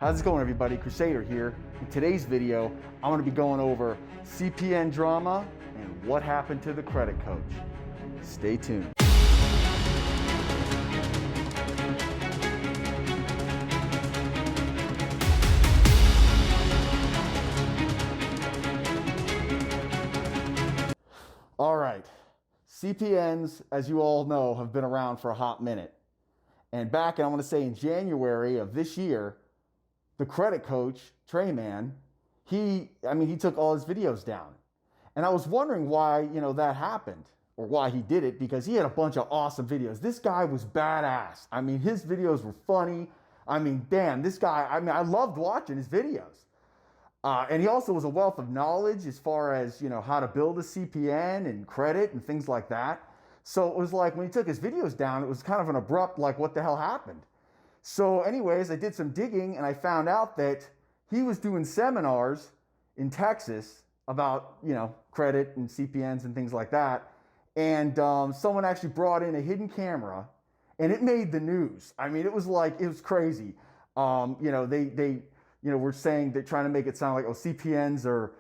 How's it going, everybody? Crusader here. In today's video, I'm going to be going over CPN drama and what happened to the credit coach. Stay tuned. All right, CPNs, as you all know, have been around for a hot minute. And back, I want to say in January of this year, the credit coach, Trayman, he took all his videos down. And I was wondering why, that happened or why he did it, because he had a bunch of awesome videos. This guy was badass. I mean, his videos were funny. I mean, damn, this guy, I loved watching his videos. And he also was a wealth of knowledge as far as, how to build a CPN and credit and things like that. So it was like when he took his videos down, it was kind of an abrupt, like, what the hell happened? So anyways, I did some digging and I found out that he was doing seminars in Texas about, credit and CPNs and things like that. And someone actually brought in a hidden camera and it made the news. I mean, it was crazy. They were saying, they're trying to make it sound like, CPNs are,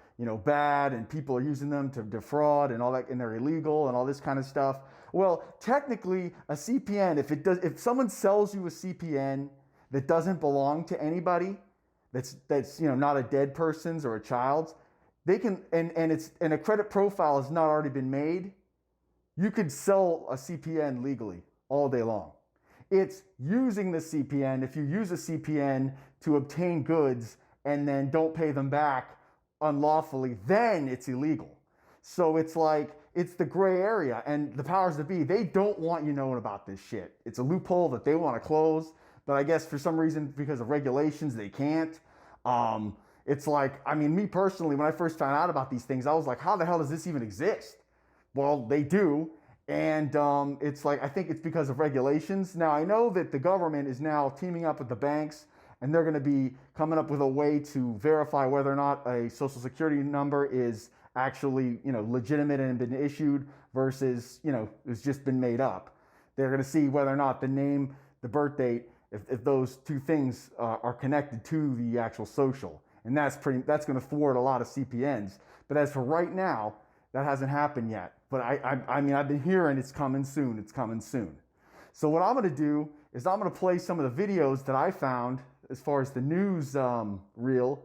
bad and people are using them to defraud and all that, and they're illegal and all this kind of stuff. Well, technically, a CPN, if someone sells you a CPN that doesn't belong to anybody, that's not a dead person's or a child's, they can, and a credit profile has not already been made, you could sell a CPN legally all day long. It's using the CPN. If you use a CPN to obtain goods and then don't pay them back unlawfully, then it's illegal. So it's the gray area, and the powers that be, they don't want you knowing about this shit. It's a loophole that they want to close, but I guess for some reason, because of regulations, they can't. Me personally, when I first found out about these things, I was like, how the hell does this even exist? Well, they do. And I think it's because of regulations. Now, I know that the government is now teaming up with the banks, and they're going to be coming up with a way to verify whether or not a social security number is actually, legitimate and been issued versus, it's just been made up. They're going to see whether or not the name, the birth date, if those two things are connected to the actual social. And that's going to thwart a lot of CPNs. But as for right now, that hasn't happened yet. But I've been hearing it's coming soon. It's coming soon. So what I'm going to do is I'm going to play some of the videos that I found as far as the news reel,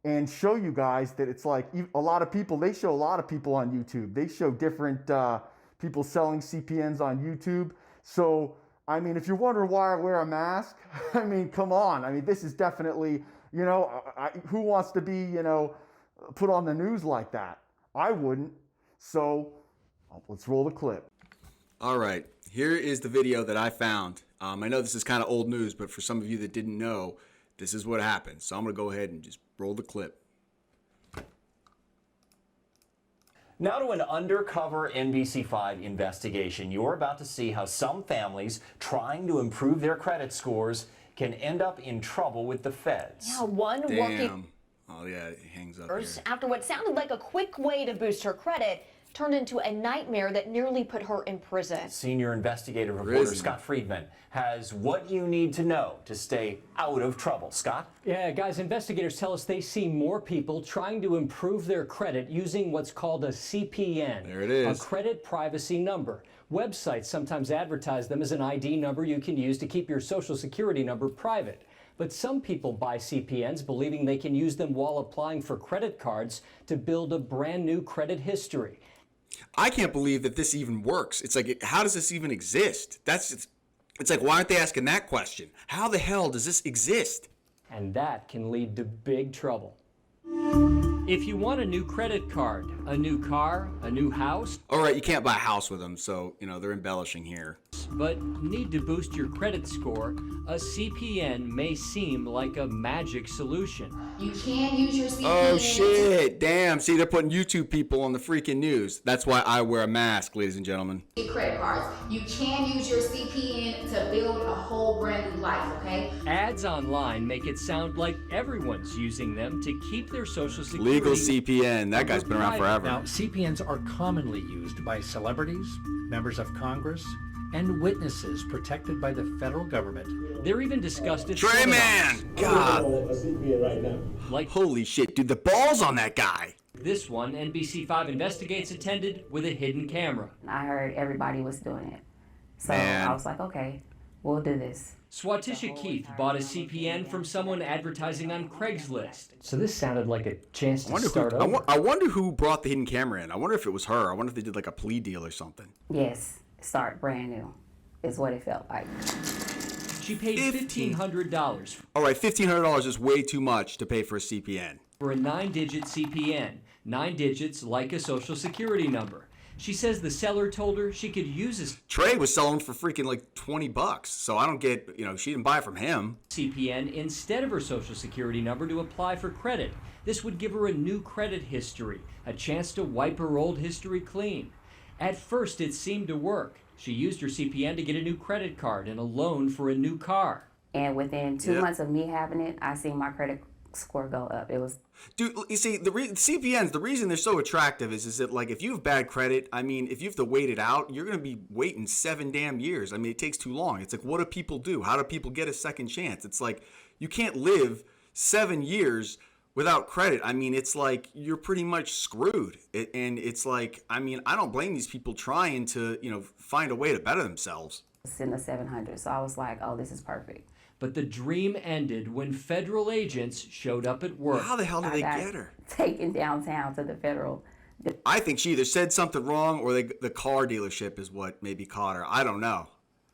and show you guys that it's like a lot of people, they show a lot of people on YouTube. They show different people selling CPNs on YouTube. So, if you're wondering why I wear a mask, come on. This is definitely, who wants to be, put on the news like that? I wouldn't. So let's roll the clip. All right, here is the video that I found. I know this is kind of old news, but for some of you that didn't know, this is what happened. So I'm going to go ahead and just roll the clip. Now to an undercover NBC5 investigation. You're about to see how some families trying to improve their credit scores can end up in trouble with the feds. Yeah, one working Oh yeah, it hangs up here. After what sounded like a quick way to boost her credit turned into a nightmare that nearly put her in prison. Senior investigative reporter Scott Friedman has what you need to know to stay out of trouble. Scott? Yeah, guys, investigators tell us they see more people trying to improve their credit using what's called a CPN. There it is. A credit privacy number. Websites sometimes advertise them as an ID number you can use to keep your social security number private. But some people buy CPNs believing they can use them while applying for credit cards to build a brand new credit history. I can't believe that this even works. It's like, how does this even exist? It's like, why aren't they asking that question? How the hell does this exist? And that can lead to big trouble. If you want a new credit card, a new car, a new house. All right, you can't buy a house with them, so, they're embellishing here. But need to boost your credit score, a CPN may seem like a magic solution. You can use your CPN. Oh shit, damn. See, they're putting YouTube people on the freaking news. That's why I wear a mask, ladies and gentlemen. Credit cards. You can use your CPN to build a whole brand new life, okay? Ads online make it sound like everyone's using them to keep their social security. Legal CPN. That guy's been around forever. Now, CPNs are commonly used by celebrities, members of Congress, and witnesses protected by the federal government. They're even discussed at Trey Man! God! A CPN right now. like Holy shit, dude, the balls on that guy! this one NBC5 Investigates attended with a hidden camera. I heard everybody was doing it. So Man. I was like, okay, we'll do this. Swatisha Keith bought a CPN from someone advertising on Craigslist. So this sounded like a chance to start over. I wonder who brought the hidden camera in. I wonder if it was her. I wonder if they did like a plea deal or something. Yes, start brand new is what it felt like. She paid $1,500 All right, $1,500 is way too much to pay for a CPN. for a 9-digit CPN. 9 digits like a social security number. She says the seller told her she could use a Trey was selling for freaking like $20, so I don't get, she didn't buy it from him. CPN instead of her social security number to apply for credit. This would give her a new credit history, a chance to wipe her old history clean. At first, it seemed to work. She used her CPN to get a new credit card and a loan for a new car. And within 2 months of me having it, I seen my credit score go up. It was Dude, you see, CPNs, the reason they're so attractive is that, like, if you have bad credit, if you have to wait it out, you're going to be waiting 7 damn years. It takes too long. It's like, what do people do? How do people get a second chance? It's like, you can't live 7 years without credit. It's like, you're pretty much screwed. And it's like, I don't blame these people trying to, find a way to better themselves. in the 700s. So I was like, oh, this is perfect. But the dream ended when federal agents showed up at work. How the hell did they get her? Taken downtown to the federal. I think she either said something wrong or the car dealership is what maybe caught her. I don't know.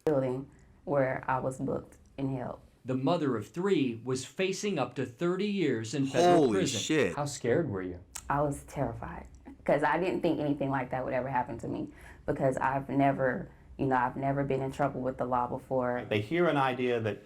Building where I was booked and held. The mother of 3 was facing up to 30 years in federal Holy prison. shit. How scared were you? I was terrified because I didn't think anything like that would ever happen to me because I've never been in trouble with the law before. They hear an idea that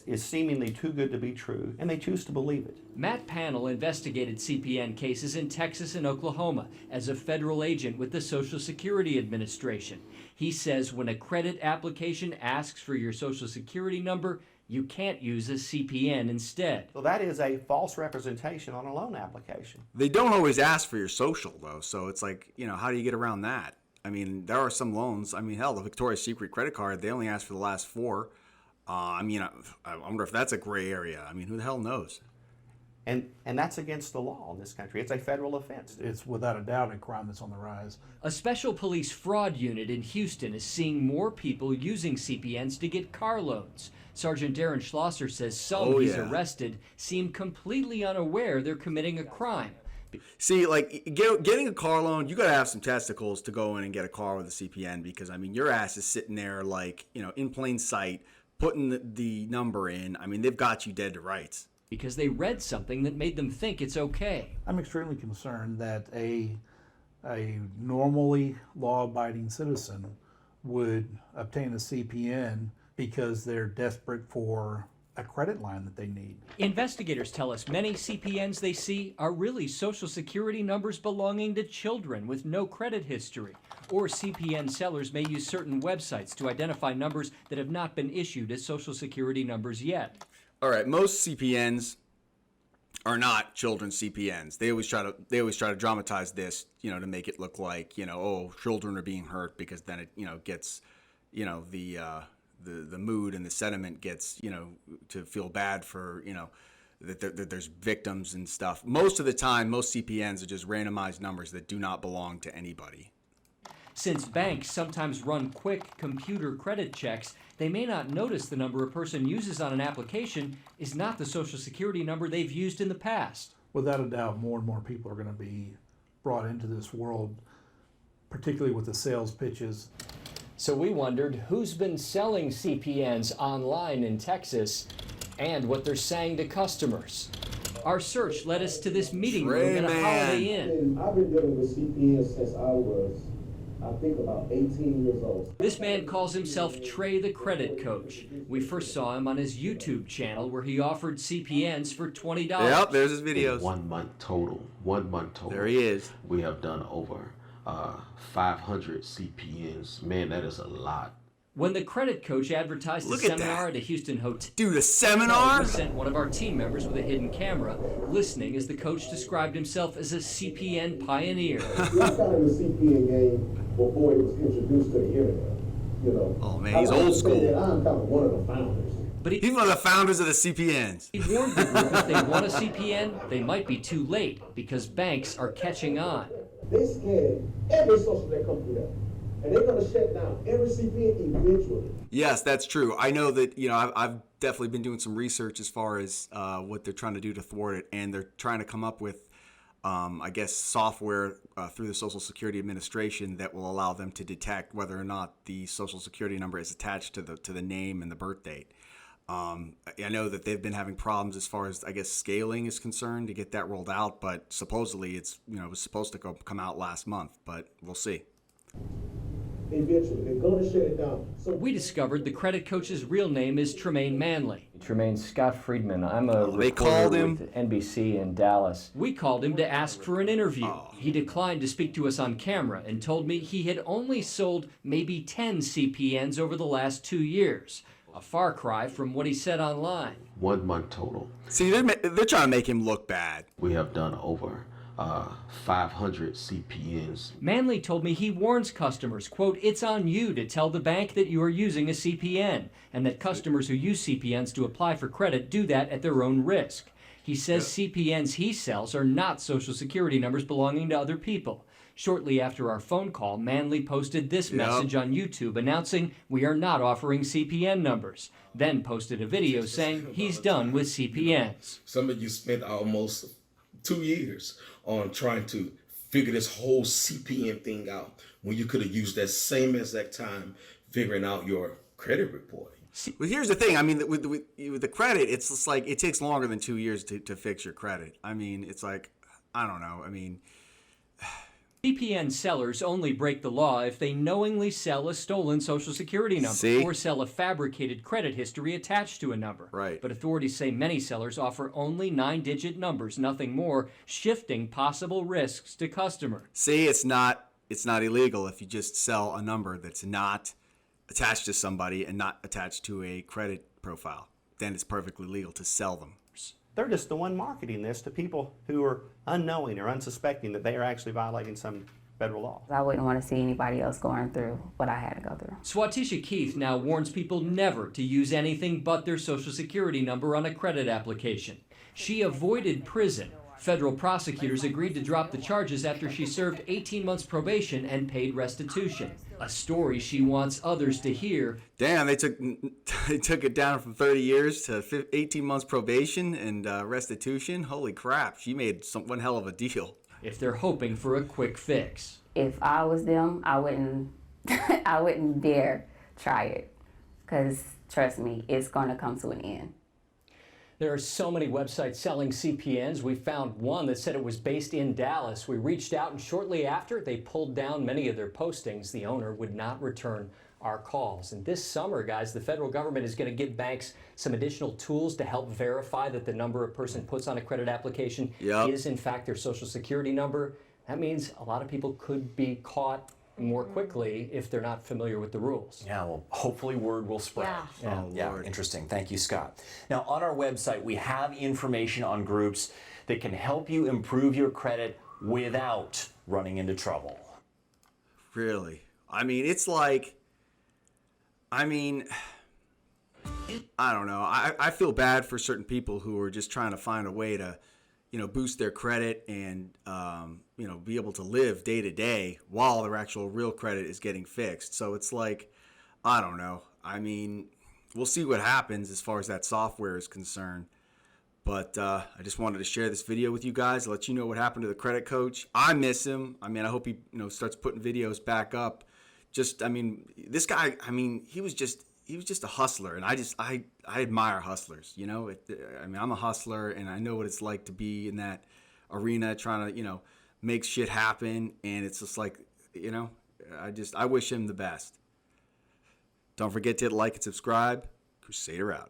is seemingly too good to be true, and they choose to believe it. Matt Panel investigated CPN cases in Texas and Oklahoma as a federal agent with the Social Security Administration. He says when a credit application asks for your Social Security number, you can't use a CPN instead. So that is a false representation on a loan application. They don't always ask for your social, though, so it's like, how do you get around that? There are some loans. Hell, the Victoria's Secret credit card, they only ask for the last 4. I wonder if that's a gray area. Who the hell knows? And that's against the law in this country. It's a federal offense. It's without a doubt a crime that's on the rise. A special police fraud unit in Houston is seeing more people using CPNs to get car loans. Sergeant Darren Schlosser says some he's arrested seem completely unaware they're committing a crime. See, getting a car loan, you got to have some testicles to go in and get a car with a CPN because, your ass is sitting there in plain sight, putting the number in. They've got you dead to rights. Because they read something that made them think it's okay. I'm extremely concerned that a normally law-abiding citizen would obtain a CPN because they're desperate for a credit line that they need. Investigators tell us many CPNs they see are really Social Security numbers belonging to children with no credit history. Or CPN sellers may use certain websites to identify numbers that have not been issued as Social Security numbers yet. All right, most CPNs are not children's CPNs. They always try to dramatize this, to make it look like, children are being hurt because then it, gets, the mood and the sentiment gets, to feel bad for, that there's victims and stuff. Most of the time, most CPNs are just randomized numbers that do not belong to anybody. Since banks sometimes run quick computer credit checks, they may not notice the number a person uses on an application is not the Social Security number they've used in the past. Without a doubt, more and more people are going to be brought into this world, particularly with the sales pitches. So we wondered who's been selling CPNs online in Texas and what they're saying to customers. Our search led us to this meeting room at a Holiday Inn. I've been dealing with CPNs since I think about 18 years old. This man calls himself Trey the Credit Coach. We first saw him on his YouTube channel where he offered CPNs for $20. Yep, there's his videos. 1 month total. 1 month total. There he is. We have done over 500 CPNs. Man, that is a lot. When the Credit Coach advertised a seminar at a Houston hotel, dude, a seminar? We sent one of our team members with a hidden camera, listening as the coach described himself as a CPN pioneer. I started the CPN game before it was introduced to the internet. You know. Oh man, he's old school. I'm kind of one of the founders. But He's one of the founders of the CPNs. he warned the group if they want a CPN, they might be too late because banks are catching on. They scan every social that comes through them. And they're going to shut down every CPN eventually. Yes, that's true. I know that, I've definitely been doing some research as far as what they're trying to do to thwart it. And they're trying to come up with, I guess, software through the Social Security Administration that will allow them to detect whether or not the Social Security number is attached to the name and the birth date. I know that they've been having problems as far as, I guess, scaling is concerned to get that rolled out, but supposedly it was supposed to come out last month, but we'll see. Eventually, they're going to shut it down. So We discovered the credit coach's real name is Tremaine Manley. Tremaine Scott Friedman. I'm a They called him with NBC in Dallas. We called him to ask for an interview. He declined to speak to us on camera and told me he had only sold maybe 10 CPNs over the last 2 years. A far cry from what he said online. 1 month total. See, they're trying to make him look bad. We have done over 500 CPNs. Manley told me he warns customers, quote, it's on you to tell the bank that you are using a CPN, and that customers who use CPNs to apply for credit do that at their own risk. He says CPNs he sells are not Social Security numbers belonging to other people. Shortly after our phone call, Manley posted this message on YouTube announcing we are not offering CPN numbers, then posted a video saying he's done with CPNs. Some of you spent almost 2 years on trying to figure this whole CPN thing out when you could have used that same exact time figuring out your credit reporting. Well, here's the thing. I mean, with the credit, it's just like it takes longer than 2 years to fix your credit. I mean, it's like, I don't know. I mean, CPN sellers only break the law if they knowingly sell a stolen Social Security number or sell a fabricated credit history attached to a number. Right. But authorities say many sellers offer only 9-digit numbers, nothing more, shifting possible risks to customers. See, it's not illegal if you just sell a number that's not attached to somebody and not attached to a credit profile. Then it's perfectly legal to sell them. They're just the one marketing this to people who are unknowing or unsuspecting that they are actually violating some federal law. I wouldn't want to see anybody else going through what I had to go through. Swatisha Keith now warns people never to use anything but their Social Security number on a credit application. She avoided prison. Federal prosecutors agreed to drop the charges after she served 18 months probation and paid restitution. A story she wants others to hear. Damn, they took it down from 30 years to 18 months probation and restitution. Holy crap, she made one hell of a deal. If they're hoping for a quick fix. If I was them, I wouldn't I wouldn't dare try it, because trust me, it's going to come to an end. There are so many websites selling CPNs. We found one that said it was based in Dallas. We reached out, and shortly after, they pulled down many of their postings. The owner would not return our calls. And this summer, guys, the federal government is going to give banks some additional tools to help verify that the number a person puts on a credit application is, in fact, their Social Security number. That means a lot of people could be caught more quickly if they're not familiar with the rules. Yeah, well, hopefully word will spread. Yeah. Interesting. Thank you, Scott. Now, on our website, we have information on groups that can help you improve your credit without running into trouble. Really? I mean, it's like, I don't know. I feel bad for certain people who are just trying to find a way to, boost their credit and, be able to live day to day while their actual real credit is getting fixed. So it's like, I don't know. I mean, we'll see what happens as far as that software is concerned. But I just wanted to share this video with you guys, let you know what happened to the credit coach. I miss him. I mean, I hope he, starts putting videos back up. This guy, he was just a hustler, and I admire hustlers. I'm a hustler, and I know what it's like to be in that arena trying to, make shit happen. And it's just like, I wish him the best. Don't forget to hit like and subscribe. Crusader out.